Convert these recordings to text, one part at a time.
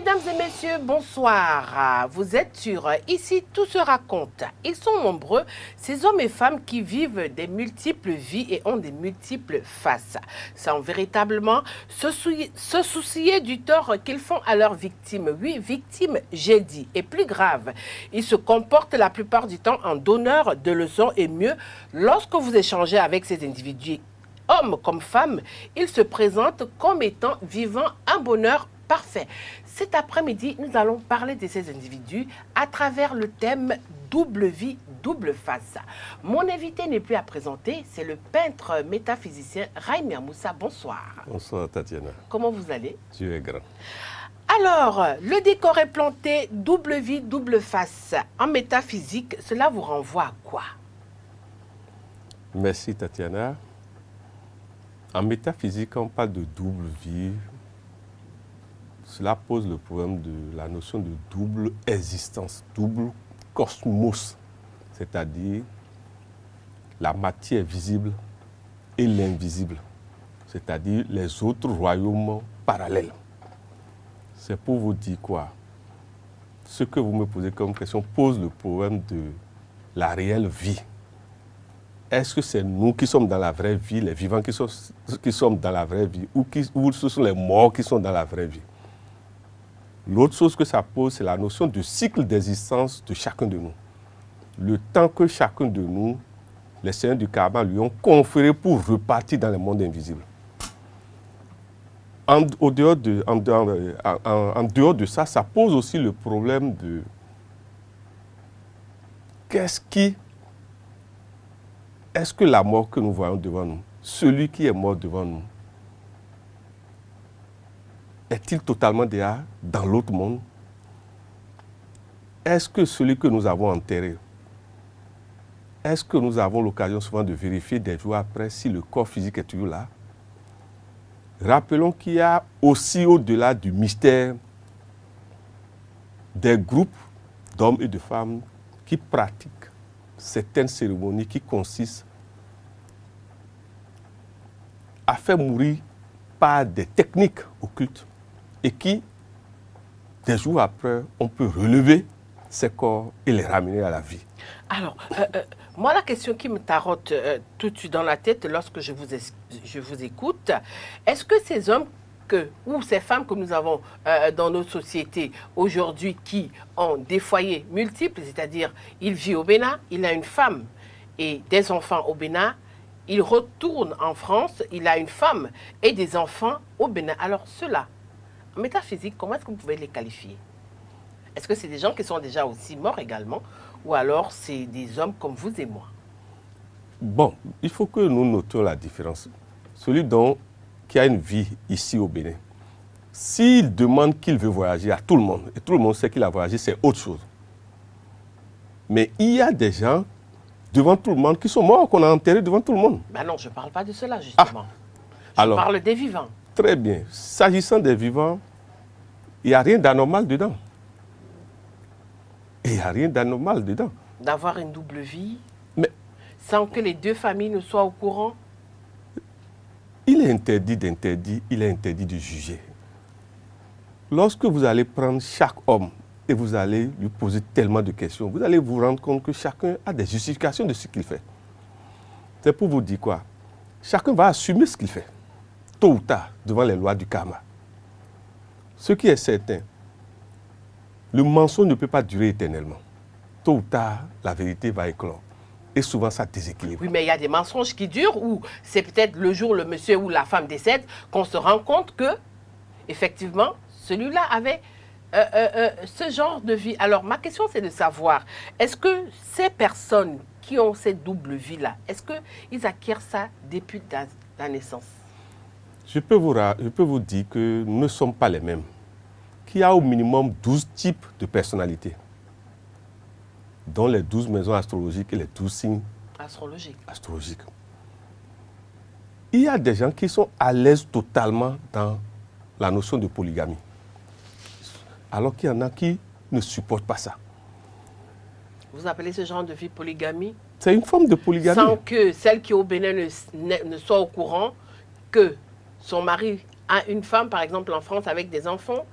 Mesdames et messieurs, bonsoir. Vous êtes sur Ici, tout se raconte. Ils sont nombreux, ces hommes et femmes qui vivent des multiples vies et ont des multiples faces, sans véritablement se soucier du tort qu'ils font à leurs victimes. Oui, victimes, j'ai dit. Et plus grave, ils se comportent la plupart du temps en donneurs de leçons et mieux, lorsque vous échangez avec ces individus, hommes comme femmes, ils se présentent comme étant vivant un bonheur parfait. Cet après-midi, nous allons parler de ces individus à travers le thème double vie, double face. Mon invité n'est plus à présenter, c'est le peintre métaphysicien Raimir Moussa. Bonsoir. Bonsoir Tatiana. Comment vous allez? Dieu est grand. Alors, le décor est planté, double vie, double face. En métaphysique, cela vous renvoie à quoi? Merci Tatiana. En métaphysique, quand on parle de double vie, cela pose le problème de la notion de double existence, double cosmos, c'est-à-dire la matière visible et l'invisible, c'est-à-dire les autres royaumes parallèles. C'est pour vous dire quoi? Ce que vous me posez comme question pose le problème de la réelle vie. Est-ce que c'est nous qui sommes dans la vraie vie, les vivants qui sommes dans la vraie vie, ou ce sont les morts qui sont dans la vraie vie? L'autre chose que ça pose, c'est la notion de cycle d'existence de chacun de nous. Le temps que chacun de nous, les seigneurs du karma, lui ont conféré pour repartir dans le monde invisible. En dehors de ça, ça pose aussi le problème de est-ce que la mort que nous voyons devant nous, celui qui est mort devant nous, est-il totalement déjà dans l'autre monde? Est-ce que celui que nous avons enterré, est-ce que nous avons l'occasion souvent de vérifier des jours après si le corps physique est toujours là? Rappelons qu'il y a aussi au-delà du mystère des groupes d'hommes et de femmes qui pratiquent certaines cérémonies qui consistent à faire mourir par des techniques occultes et qui, des jours après, on peut relever ces corps et les ramener à la vie. Alors, moi, la question qui me tarote tout de suite dans la tête lorsque je vous écoute, est-ce que ces hommes ou ces femmes que nous avons dans nos sociétés aujourd'hui qui ont des foyers multiples, c'est-à-dire il vit au Bénin, il a une femme et des enfants au Bénin, il retourne en France, il a une femme et des enfants au Bénin. Alors ceux-là, en métaphysique, comment est-ce que vous pouvez les qualifier? Est-ce que c'est des gens qui sont déjà aussi morts également ou alors c'est des hommes comme vous et moi? Bon, il faut que nous notions la différence. Celui qui a une vie ici au Bénin, s'il demande qu'il veut voyager à tout le monde, et tout le monde sait qu'il a voyagé, c'est autre chose. Mais il y a des gens devant tout le monde qui sont morts, qu'on a enterrés devant tout le monde. Ben non, je ne parle pas de cela justement. Je parle des vivants. Très bien. S'agissant des vivants, il n'y a rien d'anormal dedans. Il n'y a rien d'anormal dedans. D'avoir une double vie, mais sans que les deux familles ne soient au courant? Il est interdit d'interdire, il est interdit de juger. Lorsque vous allez prendre chaque homme et vous allez lui poser tellement de questions, vous allez vous rendre compte que chacun a des justifications de ce qu'il fait. C'est pour vous dire quoi? Chacun va assumer ce qu'il fait, tôt ou tard, devant les lois du karma. Ce qui est certain, le mensonge ne peut pas durer éternellement. Tôt ou tard, la vérité va éclore. Et souvent, ça déséquilibre. Oui, mais il y a des mensonges qui durent ou c'est peut-être le jour où le monsieur ou la femme décède qu'on se rend compte que, effectivement, celui-là avait ce genre de vie. Alors, ma question, c'est de savoir, est-ce que ces personnes qui ont cette double vie-là, est-ce qu'ils acquièrent ça depuis la naissance? Je peux vous dire que nous ne sommes pas les mêmes. Qu'il y a au minimum 12 types de personnalités, dont les 12 maisons astrologiques et les 12 signes astrologiques. Il y a des gens qui sont à l'aise totalement dans la notion de polygamie, alors qu'il y en a qui ne supportent pas ça. Vous appelez ce genre de vie polygamie? C'est une forme de polygamie. Sans que celle qui est au Bénin ne soit au courant que son mari a une femme, par exemple en France, avec des enfants?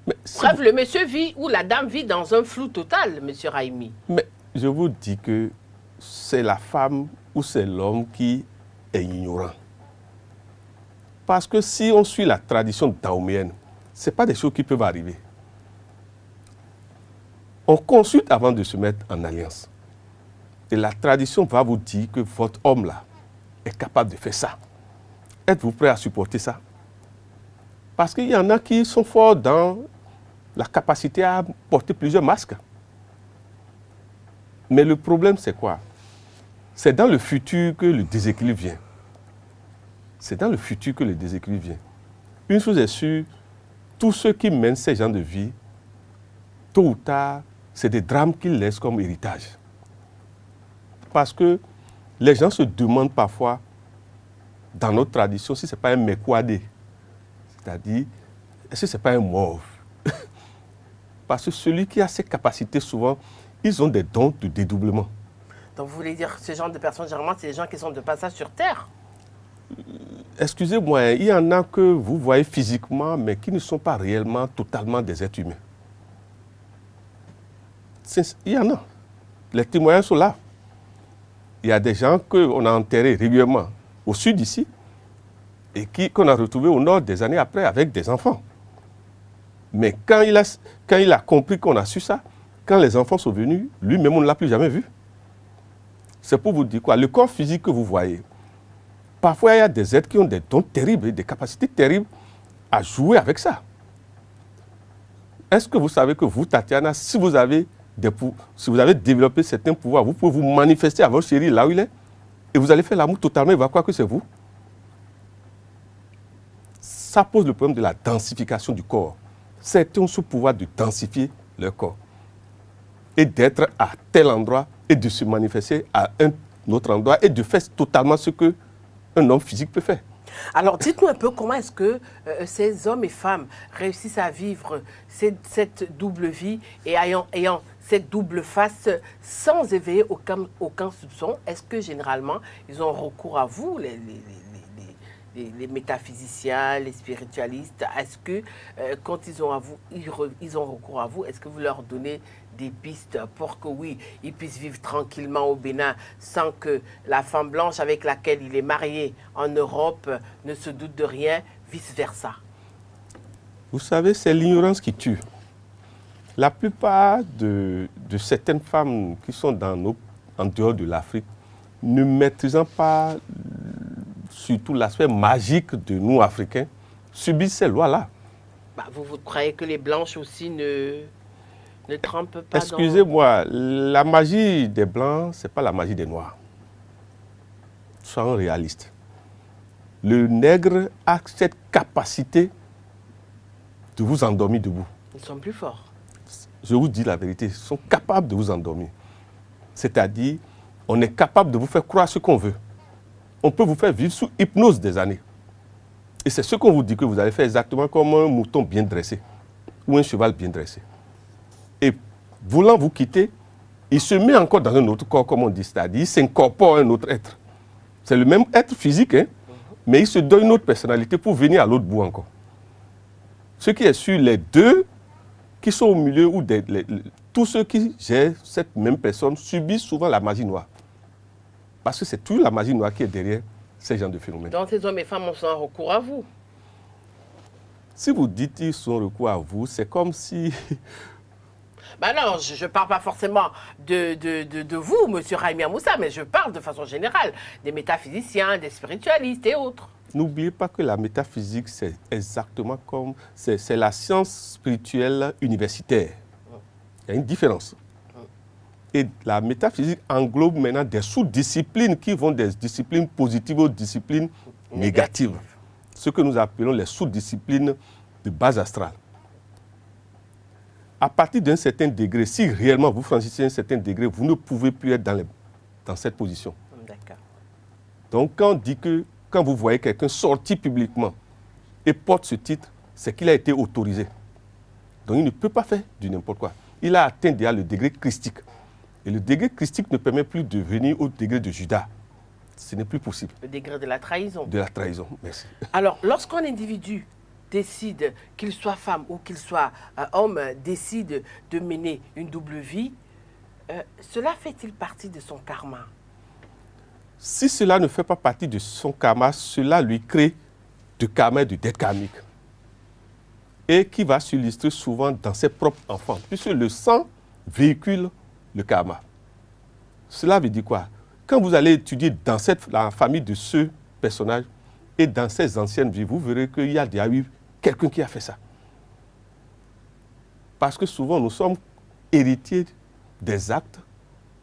Bref, le monsieur vit ou la dame vit dans un flou total, monsieur Raimi. Mais je vous dis que c'est la femme ou c'est l'homme qui est ignorant. Parce que si on suit la tradition daoméenne, ce n'est pas des choses qui peuvent arriver. On consulte avant de se mettre en alliance. Et la tradition va vous dire que votre homme-là est capable de faire ça. Êtes-vous prêt à supporter ça? Parce qu'il y en a qui sont forts dans la capacité à porter plusieurs masques. Mais le problème, c'est quoi? C'est dans le futur que le déséquilibre vient. C'est dans le futur que le déséquilibre vient. Une chose est sûre, tous ceux qui mènent ces gens de vie, tôt ou tard, c'est des drames qu'ils laissent comme héritage. Parce que les gens se demandent parfois, dans notre tradition, si ce n'est pas un mekwadé, c'est-à-dire, est-ce que ce n'est pas un mauve? Parce que celui qui a ces capacités, souvent, ils ont des dons de dédoublement. Donc vous voulez dire que ce genre de personnes, généralement, c'est des gens qui sont de passage sur Terre? Excusez-moi, il y en a que vous voyez physiquement, mais qui ne sont pas réellement totalement des êtres humains. Il y en a. Les témoignages sont là. Il y a des gens qu'on a enterrés régulièrement au sud ici et qu'on a retrouvés au nord des années après avec des enfants. Mais quand il a compris qu'on a su ça, quand les enfants sont venus, lui-même, on ne l'a plus jamais vu. C'est pour vous dire quoi? Le corps physique que vous voyez, parfois il y a des êtres qui ont des dons terribles, des capacités terribles à jouer avec ça. Est-ce que vous savez que vous, Tatiana, si vous avez développé certains pouvoirs, vous pouvez vous manifester à votre chéri là où il est et vous allez faire l'amour totalement, il va croire que c'est vous. Ça pose le problème de la densification du corps. Certains ont ce pouvoir de densifier leur corps et d'être à tel endroit et de se manifester à un autre endroit et de faire totalement ce qu'un homme physique peut faire. Alors, dites-nous un peu comment est-ce que ces hommes et femmes réussissent à vivre cette double vie et ayant cette double face sans éveiller aucun soupçon. Est-ce que généralement, ils ont recours à vous, les métaphysiciens, les spiritualistes? Est-ce que quand ils ont recours à vous, est-ce que vous leur donnez des pistes pour que oui, ils puissent vivre tranquillement au Bénin sans que la femme blanche avec laquelle il est marié en Europe ne se doute de rien, vice-versa? Vous savez, c'est l'ignorance qui tue. La plupart de certaines femmes qui sont en dehors de l'Afrique ne maîtrisant pas surtout l'aspect magique de nous, Africains, subissent ces lois-là. Bah, vous croyez que les blanches aussi ne trempent pas? Excusez-moi, la magie des blancs, ce n'est pas la magie des noirs. Soyons réalistes. Le nègre a cette capacité de vous endormir debout. Ils sont plus forts. Je vous dis la vérité, ils sont capables de vous endormir. C'est-à-dire, on est capable de vous faire croire ce qu'on veut. On peut vous faire vivre sous hypnose des années. Et c'est ce qu'on vous dit que vous allez faire exactement comme un mouton bien dressé ou un cheval bien dressé. Et voulant vous quitter, il se met encore dans un autre corps, comme on dit, c'est-à-dire il s'incorpore à un autre être. C'est le même être physique, hein, mais il se donne une autre personnalité pour venir à l'autre bout encore. Ce qui est sûr, les deux qui sont au milieu, ou tous ceux qui gèrent cette même personne subissent souvent la magie noire. Parce que c'est toujours la magie noire qui est derrière ces genres de phénomènes. Donc ces hommes et femmes ont recours à vous? Si vous dites qu'ils sont recours à vous, c'est comme si... Ben non, je ne parle pas forcément de vous, monsieur Raimi Amoussa, mais je parle de façon générale des métaphysiciens, des spiritualistes et autres. N'oubliez pas que la métaphysique, c'est exactement comme... C'est la science spirituelle universitaire. Il y a une différence. Et la métaphysique englobe maintenant des sous-disciplines qui vont des disciplines positives aux disciplines négatives. Ce que nous appelons les sous-disciplines de base astrale. À partir d'un certain degré, si réellement vous franchissez un certain degré, vous ne pouvez plus être dans cette position. D'accord. Donc quand on dit que quand vous voyez quelqu'un sortir publiquement et porte ce titre, c'est qu'il a été autorisé. Donc il ne peut pas faire du n'importe quoi. Il a atteint déjà le degré christique. Et le degré christique ne permet plus de venir au degré de Judas. Ce n'est plus possible. Le degré de la trahison. De la trahison, merci. Alors, lorsqu'un individu décide, qu'il soit femme ou qu'il soit homme, décide de mener une double vie, cela fait-il partie de son karma? Si cela ne fait pas partie de son karma, cela lui crée de karma et de dette karmique. Et qui va s'illustrer souvent dans ses propres enfants, puisque le sang véhicule le karma. Cela veut dire quoi? Quand vous allez étudier dans la famille de ce personnage et dans ses anciennes vies, vous verrez qu'il y a déjà eu quelqu'un qui a fait ça. Parce que souvent, nous sommes héritiers des actes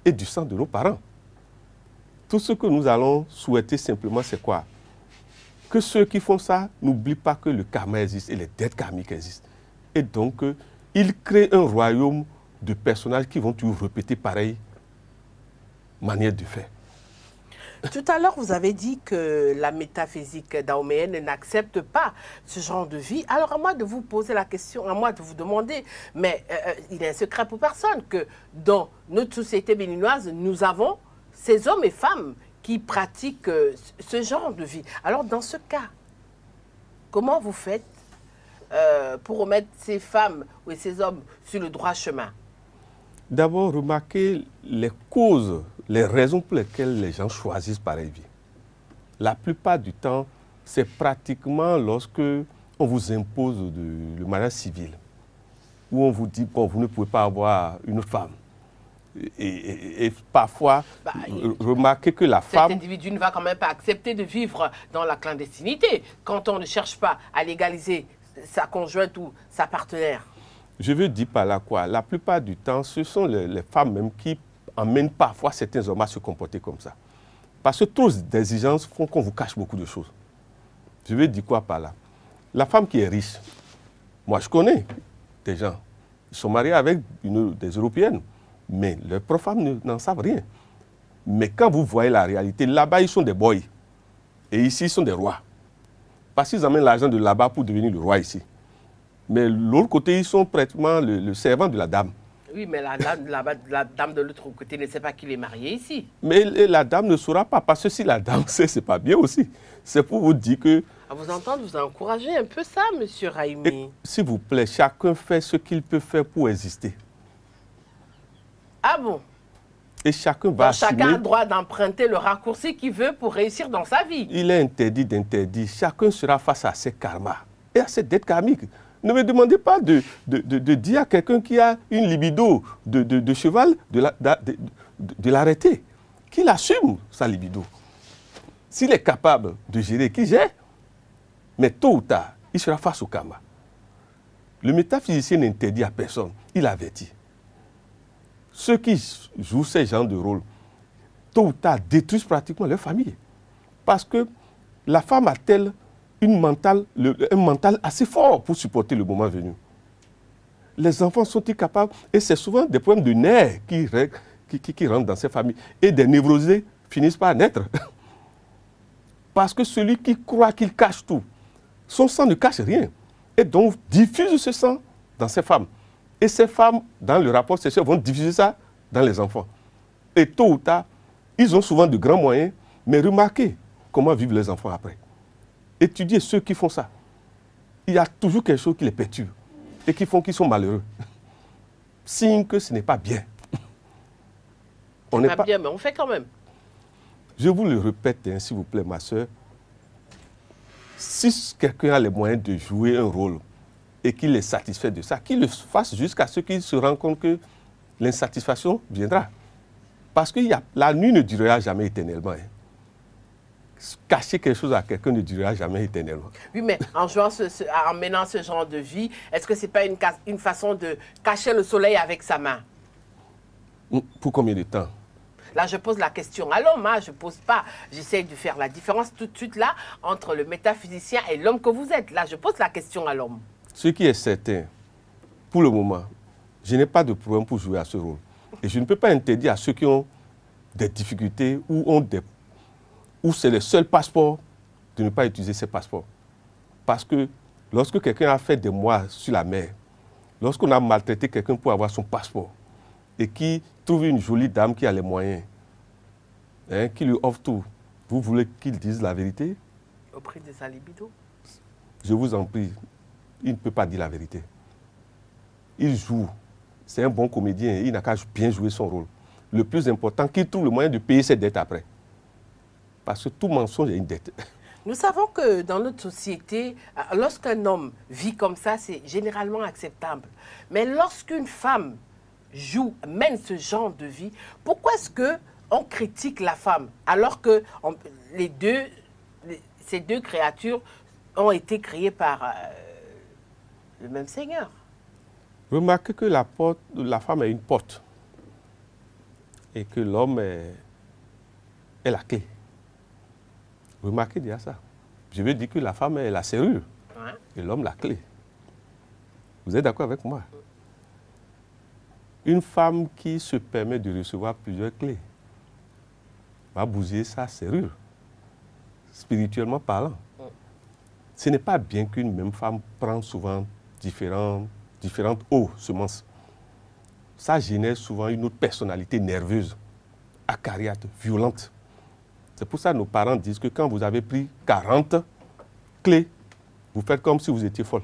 et du sang de nos parents. Tout ce que nous allons souhaiter simplement, c'est quoi? Que ceux qui font ça n'oublient pas que le karma existe et les dettes karmiques existent. Et donc, ils créent un royaume de personnages qui vont toujours répéter pareille manière de faire. Tout à l'heure, vous avez dit que la métaphysique dahoméenne n'accepte pas ce genre de vie. Alors, à moi de vous poser la question, à moi de vous demander, mais il est un secret pour personne que dans notre société béninoise, nous avons ces hommes et femmes qui pratiquent ce genre de vie. Alors, dans ce cas, comment vous faites pour remettre ces femmes ou ces hommes sur le droit chemin? D'abord, remarquez les causes, les raisons pour lesquelles les gens choisissent pareille vie. La plupart du temps, c'est pratiquement lorsque on vous impose le mariage civil, où on vous dit, bon, vous ne pouvez pas avoir une femme. Et parfois, remarquez que la femme... Cet individu ne va quand même pas accepter de vivre dans la clandestinité quand on ne cherche pas à légaliser sa conjointe ou sa partenaire. Je veux dire par là quoi? La plupart du temps, ce sont les femmes même qui emmènent parfois certains hommes à se comporter comme ça. Parce que trop d'exigences font qu'on vous cache beaucoup de choses. Je veux dire quoi par là? La femme qui est riche, moi je connais des gens, ils sont mariés avec des Européennes, mais leurs propres femmes n'en savent rien. Mais quand vous voyez la réalité, là-bas ils sont des boys, et ici ils sont des rois. Parce qu'ils amènent l'argent de là-bas pour devenir le roi ici. Mais de l'autre côté, ils sont pratiquement le servant de la dame. Oui, mais la dame de l'autre côté ne sait pas qu'il est marié ici. Mais la dame ne saura pas, parce que si la dame sait, c'est pas bien aussi. C'est pour vous dire que... À vous entendre, vous encouragez un peu ça, monsieur Raimi. S'il vous plaît, chacun fait ce qu'il peut faire pour exister. Ah bon? Et chacun va assumer... Chacun a le droit d'emprunter le raccourci qu'il veut pour réussir dans sa vie. Il est interdit d'interdire. Chacun sera face à ses karmas et à ses dettes karmiques. Ne me demandez pas de dire à quelqu'un qui a une libido de cheval de l'arrêter. Qu'il assume sa libido. S'il est capable de gérer, qu'il gère. Mais tôt ou tard, il sera face au karma. Le métaphysicien n'interdit à personne. Il avertit. Ceux qui jouent ces genres de rôle, tôt ou tard, détruisent pratiquement leur famille. Parce que la femme a-t-elle un mental assez fort pour supporter le moment venu. Les enfants sont-ils capables? Et c'est souvent des problèmes de nerfs qui rentrent dans ces familles. Et des névrosés finissent par naître. Parce que celui qui croit qu'il cache tout, son sang ne cache rien. Et donc diffuse ce sang dans ces femmes. Et ces femmes, dans le rapport sexuel, vont diffuser ça dans les enfants. Et tôt ou tard, ils ont souvent de grands moyens, mais remarquez comment vivent les enfants après. Étudiez ceux qui font ça. Il y a toujours quelque chose qui les perturbe et qui font qu'ils sont malheureux. Signe que ce n'est pas bien. On n'est pas bien, mais on fait quand même. Je vous le répète, hein, s'il vous plaît, ma soeur. Si quelqu'un a les moyens de jouer un rôle et qu'il est satisfait de ça, qu'il le fasse jusqu'à ce qu'il se rende compte que l'insatisfaction viendra. Parce que la nuit ne durera jamais éternellement. Hein. Cacher quelque chose à quelqu'un ne durera jamais éternellement. Oui, mais en menant ce genre de vie, est-ce que ce n'est pas une façon de cacher le soleil avec sa main? Pour combien de temps? Là, je pose la question à l'homme, hein, je ne pose pas. J'essaie de faire la différence tout de suite là entre le métaphysicien et l'homme que vous êtes. Là, je pose la question à l'homme. Ce qui est certain, pour le moment, je n'ai pas de problème pour jouer à ce rôle. Et je ne peux pas interdire à ceux qui ont des difficultés où c'est le seul passeport de ne pas utiliser ces passeports. Parce que lorsque quelqu'un a fait des mois sur la mer, lorsqu'on a maltraité quelqu'un pour avoir son passeport, et qui trouve une jolie dame qui a les moyens, hein, qui lui offre tout, vous voulez qu'il dise la vérité? Au prix de sa libido? Je vous en prie, il ne peut pas dire la vérité. Il joue. C'est un bon comédien, il n'a qu'à bien jouer son rôle. Le plus important, qu'il trouve le moyen de payer ses dettes après. Parce que tout mensonge a une dette. Nous savons que dans notre société, lorsqu'un homme vit comme ça, c'est généralement acceptable. Mais lorsqu'une femme mène ce genre de vie, pourquoi est-ce qu'on critique la femme alors que ces deux créatures ont été créées par le même Seigneur? Remarquez que la femme est une porte et que l'homme est la clé. Remarquez déjà ça. Je veux dire que la femme est la serrure et l'homme la clé. Vous êtes d'accord avec moi? Une femme qui se permet de recevoir plusieurs clés va bousiller sa serrure, spirituellement parlant. Ce n'est pas bien qu'une même femme prenne souvent différentes semences. Ça génère souvent une autre personnalité nerveuse, acariate, violente. C'est pour ça que nos parents disent que quand vous avez pris 40 clés, vous faites comme si vous étiez folle.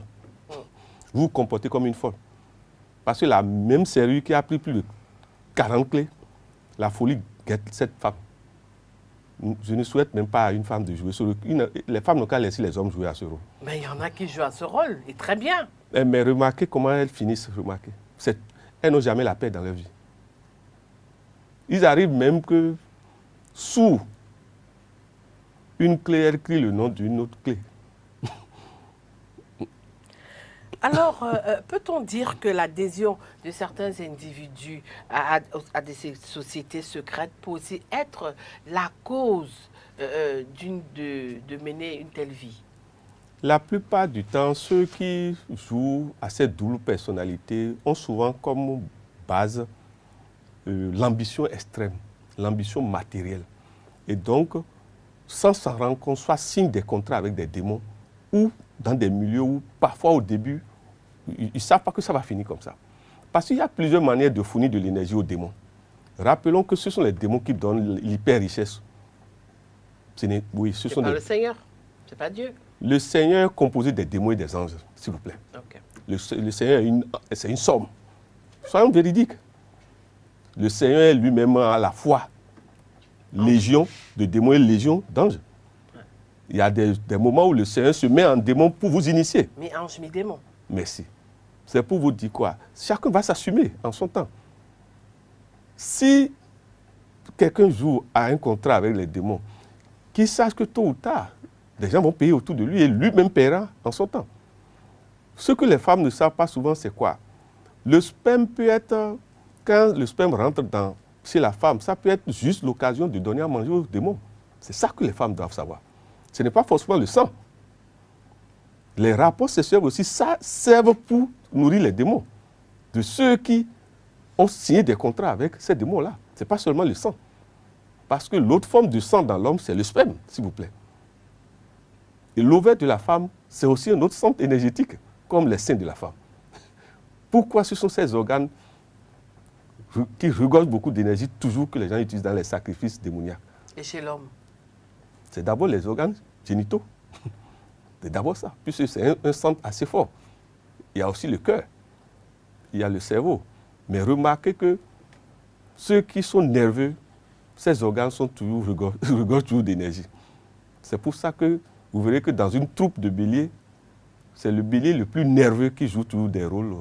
Vous vous comportez comme une folle. Parce que la même serrure qui a pris plus de 40 clés, la folie guette cette femme. Je ne souhaite même pas à une femme de jouer ce rôle. Les femmes n'ont qu'à laisser les hommes jouer à ce rôle. Mais il y en a qui jouent à ce rôle, et très bien. Mais remarquez comment elles finissent. Remarquez. Elles n'ont jamais la paix dans leur vie. Ils arrivent même que sous une clé, elles crient le nom d'une autre clé. Alors, peut-on dire que l'adhésion de certains individus à des sociétés secrètes peut aussi être la cause de mener une telle vie? La plupart du temps, ceux qui jouent à cette double personnalité ont souvent comme base l'ambition extrême, l'ambition matérielle. Et donc, sans s'en rendre compte, soit signe des contrats avec des démons ou dans des milieux où parfois au début, ils ne savent pas que ça va finir comme ça. Parce qu'il y a plusieurs manières de fournir de l'énergie aux démons. Rappelons que ce sont les démons qui donnent l'hyper-richesse. Oui, ce sont pas le Seigneur, ce n'est pas Dieu. Le Seigneur est composé des démons et des anges, s'il vous plaît. Okay. Le Seigneur, c'est une somme. Soyons véridiques. Le Seigneur est lui-même à la fois légion de démons et légion d'anges. Il y a des moments où le Seigneur se met en démon pour vous initier. Mi-ange, mi-démon. Merci. C'est pour vous dire quoi? Chacun va s'assumer en son temps. Si quelqu'un joue à un contrat avec les démons, qu'il sache que tôt ou tard, des gens vont payer autour de lui et lui-même paiera en son temps. Ce que les femmes ne savent pas souvent, c'est quoi? Le sperme peut être, quand le sperme rentre chez la femme, ça peut être juste l'occasion de donner à manger aux démons. C'est ça que les femmes doivent savoir. Ce n'est pas forcément le sang. Les rapports sexuels aussi, ça servent pour nourrir les démons. De ceux qui ont signé des contrats avec ces démons-là. Ce n'est pas seulement le sang. Parce que l'autre forme de sang dans l'homme, c'est le sperme, s'il vous plaît. Et l'ovaire de la femme, c'est aussi un autre centre énergétique, comme les seins de la femme. Pourquoi ce sont ces organes qui regorgent beaucoup d'énergie, toujours que les gens utilisent dans les sacrifices démoniaques? Et chez l'homme? C'est d'abord les organes génitaux. C'est d'abord ça, puisque c'est un centre assez fort. Il y a aussi le cœur, il y a le cerveau. Mais remarquez que ceux qui sont nerveux, ces organes sont regorgent toujours d'énergie. C'est pour ça que vous verrez que dans une troupe de béliers, c'est le bélier le plus nerveux qui joue toujours des rôles.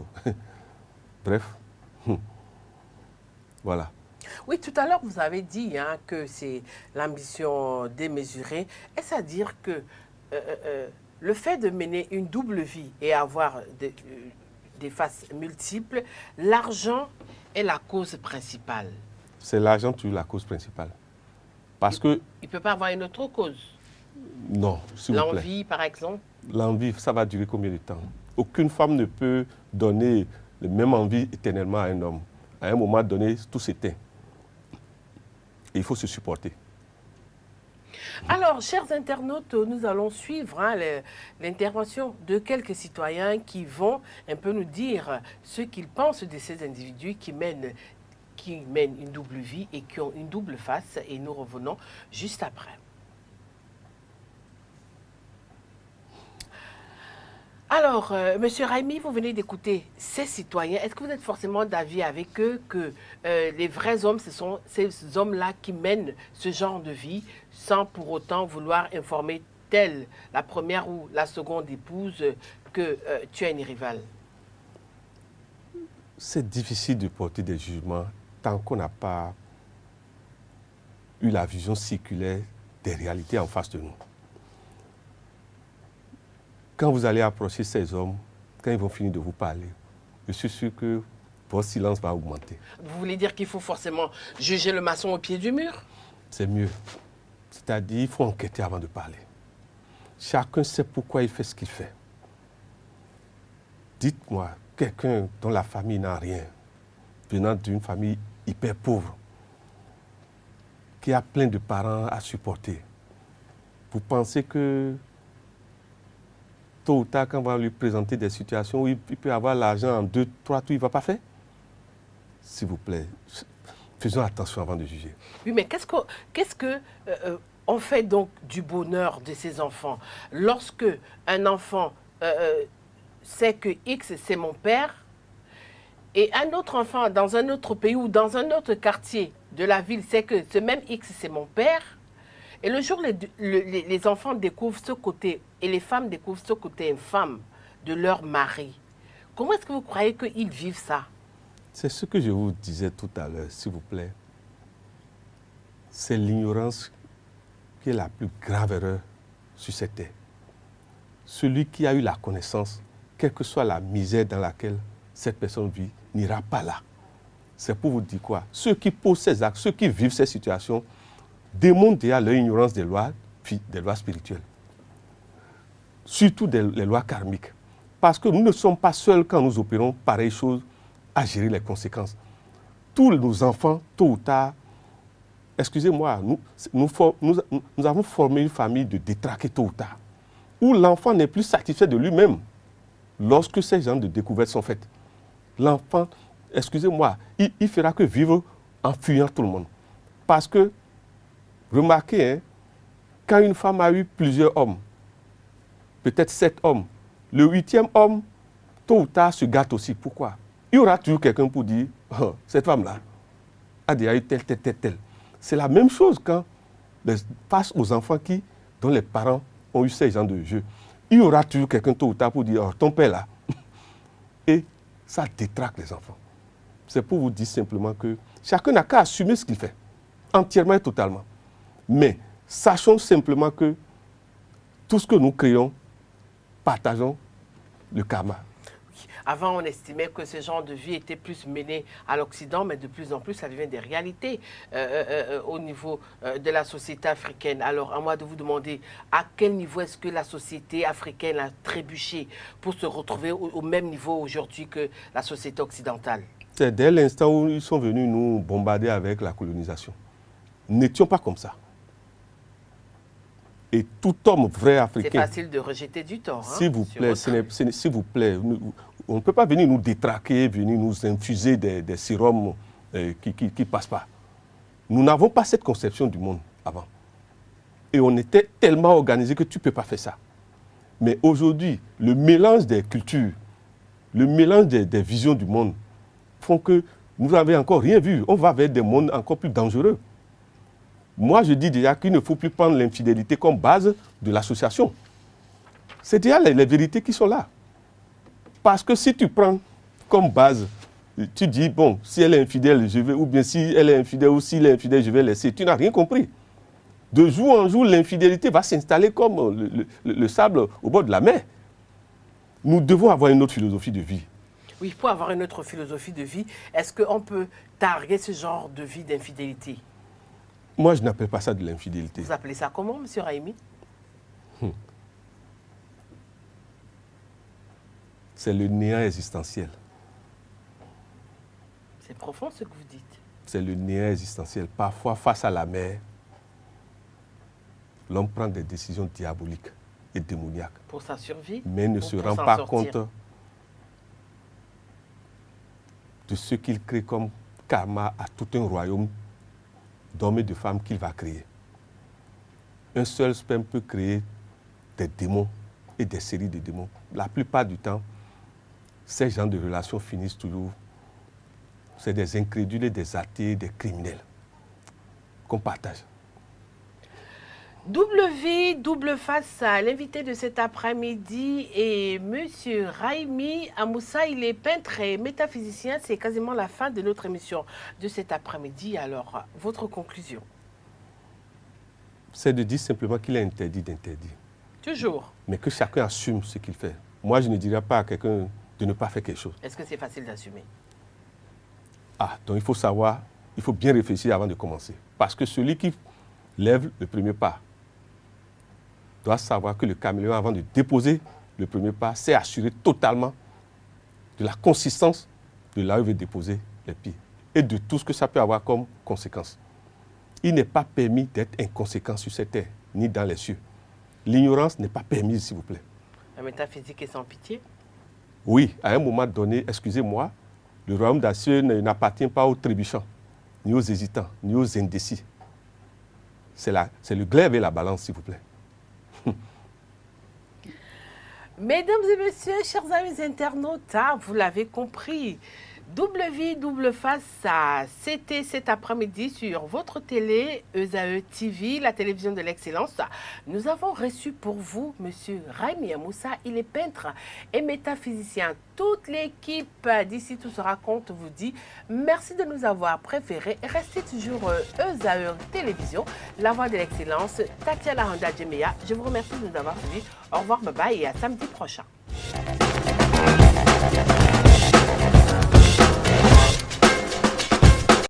Bref, voilà. Oui, tout à l'heure, vous avez dit que c'est l'ambition démesurée. Est-ce à dire que le fait de mener une double vie et avoir des faces multiples, l'argent est la cause principale? C'est l'argent toujours la cause principale. Parce que... Il ne peut pas avoir une autre cause? Non, s'il vous plaît. L'envie, par exemple? L'envie, ça va durer combien de temps? Aucune femme ne peut donner la même envie éternellement à un homme. À un moment donné, tout s'éteint. Et il faut se supporter. Alors, chers internautes, nous allons suivre l'intervention de quelques citoyens qui vont un peu nous dire ce qu'ils pensent de ces individus qui mènent une double vie et qui ont une double face. Et nous revenons juste après. Alors, Monsieur Raimi, vous venez d'écouter ces citoyens. Est-ce que vous êtes forcément d'avis avec eux que les vrais hommes, ce sont ces hommes-là qui mènent ce genre de vie sans pour autant vouloir informer telle la première ou la seconde épouse que tu as une rivale? C'est difficile de porter des jugements tant qu'on n'a pas eu la vision circulaire des réalités en face de nous. Quand vous allez approcher ces hommes, quand ils vont finir de vous parler, je suis sûr que votre silence va augmenter. Vous voulez dire qu'il faut forcément juger le maçon au pied du mur? C'est mieux. C'est-à-dire, il faut enquêter avant de parler. Chacun sait pourquoi il fait ce qu'il fait. Dites-moi, quelqu'un dont la famille n'a rien, venant d'une famille hyper pauvre, qui a plein de parents à supporter, vous pensez que tôt ou tard, quand on va lui présenter des situations où il peut avoir l'argent en 2, 3 tours, il ne va pas faire? S'il vous plaît, faisons attention avant de juger. Oui, mais qu'est-ce que on fait donc du bonheur de ces enfants lorsque un enfant sait que X, c'est mon père, et un autre enfant dans un autre pays ou dans un autre quartier de la ville sait que ce même X, c'est mon père, et le jour où les enfants découvrent ce côté, et les femmes découvrent ce côté infâme de leur mari, comment est-ce que vous croyez qu'ils vivent ça? C'est ce que je vous disais tout à l'heure, s'il vous plaît. C'est l'ignorance qui est la plus grave erreur sur cette terre. Celui qui a eu la connaissance, quelle que soit la misère dans laquelle cette personne vit, n'ira pas là. C'est pour vous dire quoi? Ceux qui posent ces actes, ceux qui vivent ces situations, démontrent déjà leur ignorance des lois spirituelles. Surtout les lois karmiques. Parce que nous ne sommes pas seuls quand nous opérons pareilles choses à gérer les conséquences. Tous nos enfants, tôt ou tard, excusez-moi, nous avons formé une famille de détraqués tôt ou tard, où l'enfant n'est plus satisfait de lui-même lorsque ces genres de découvertes sont faites. L'enfant, excusez-moi, il fera que vivre en fuyant tout le monde. Parce que, remarquez, hein, quand une femme a eu plusieurs hommes, peut-être 7 hommes, le 8e homme, tôt ou tard, se gâte aussi. Pourquoi? Il y aura toujours quelqu'un pour dire, oh, cette femme-là a déjà eu tel. C'est la même chose quand, face aux enfants dont les parents ont eu ces genres de jeux. Il y aura toujours quelqu'un tôt ou tard pour dire, oh, ton père là. Et ça détraque les enfants. C'est pour vous dire simplement que chacun n'a qu'à assumer ce qu'il fait, entièrement et totalement. Mais sachons simplement que tout ce que nous créons, partageons le karma. Avant, on estimait que ce genre de vie était plus mené à l'Occident, mais de plus en plus, ça devient des réalités au niveau de la société africaine. Alors, à moi de vous demander, à quel niveau est-ce que la société africaine a trébuché pour se retrouver au même niveau aujourd'hui que la société occidentale? C'est dès l'instant où ils sont venus nous bombarder avec la colonisation. Nous n'étions pas comme ça. Et tout homme vrai africain... C'est facile de rejeter du tort. S'il vous plaît, s'il vous plaît, on ne peut pas venir nous détraquer, venir nous infuser des sérums qui ne passent pas. Nous n'avons pas cette conception du monde avant. Et on était tellement organisés que tu ne peux pas faire ça. Mais aujourd'hui, le mélange des cultures, le mélange des visions du monde font que nous n'avons encore rien vu. On va vers des mondes encore plus dangereux. Moi, je dis déjà qu'il ne faut plus prendre l'infidélité comme base de l'association. C'est déjà les vérités qui sont là. Parce que si tu prends comme base, tu dis, bon, si elle est infidèle, je vais, ou bien si elle est infidèle, ou s'il est infidèle, je vais laisser. Tu n'as rien compris. De jour en jour, l'infidélité va s'installer comme le sable au bord de la mer. Nous devons avoir une autre philosophie de vie. Oui, pour avoir une autre philosophie de vie, est-ce qu'on peut targuer ce genre de vie d'infidélité? Moi, je n'appelle pas ça de l'infidélité. Vous appelez ça comment, M. Raimi? C'est le néant existentiel. C'est profond ce que vous dites. C'est le néant existentiel. Parfois, face à la mer, l'homme prend des décisions diaboliques et démoniaques. Pour sa survie? Mais ne se rend pas compte de ce qu'il crée comme karma à tout un royaume d'hommes et de femmes qu'il va créer. Un seul sperme peut créer des démons et des séries de démons. La plupart du temps, ces genres de relations finissent toujours. C'est des incrédules, des athées, des criminels qu'on partage. Double vie, double face. L'invité de cet après-midi est Monsieur Raimi Amoussa. Il est peintre et métaphysicien. C'est quasiment la fin de notre émission de cet après-midi. Alors, votre conclusion? C'est de dire simplement qu'il est interdit d'interdire. Toujours. Mais que chacun assume ce qu'il fait. Moi, je ne dirais pas à quelqu'un de ne pas faire quelque chose. Est-ce que c'est facile d'assumer? Ah, donc il faut savoir, il faut bien réfléchir avant de commencer. Parce que celui qui lève le premier pas doit savoir que le caméléon, avant de déposer le premier pas, s'est assuré totalement de la consistance de là où il veut déposer les pieds et de tout ce que ça peut avoir comme conséquence. Il n'est pas permis d'être inconséquent sur cette terre, ni dans les cieux. L'ignorance n'est pas permise, s'il vous plaît. La métaphysique est sans pitié? Oui, à un moment donné, excusez-moi, le royaume des cieux n'appartient pas aux trébuchants, ni aux hésitants, ni aux indécis. C'est le glaive et la balance, s'il vous plaît. Mesdames et messieurs, chers amis internautes, vous l'avez compris. Double vie, double face, c'était cet après-midi sur votre télé, ESAE TV, la télévision de l'excellence. Nous avons reçu pour vous Monsieur Raimi Amoussa, il est peintre et métaphysicien. Toute l'équipe d'ici Tout se raconte vous dit merci de nous avoir préférés. Restez toujours ESAE Télévision, la voix de l'excellence, Tatiana Honda Djemea. Je vous remercie de nous avoir suivis. Au revoir, bye bye et à samedi prochain.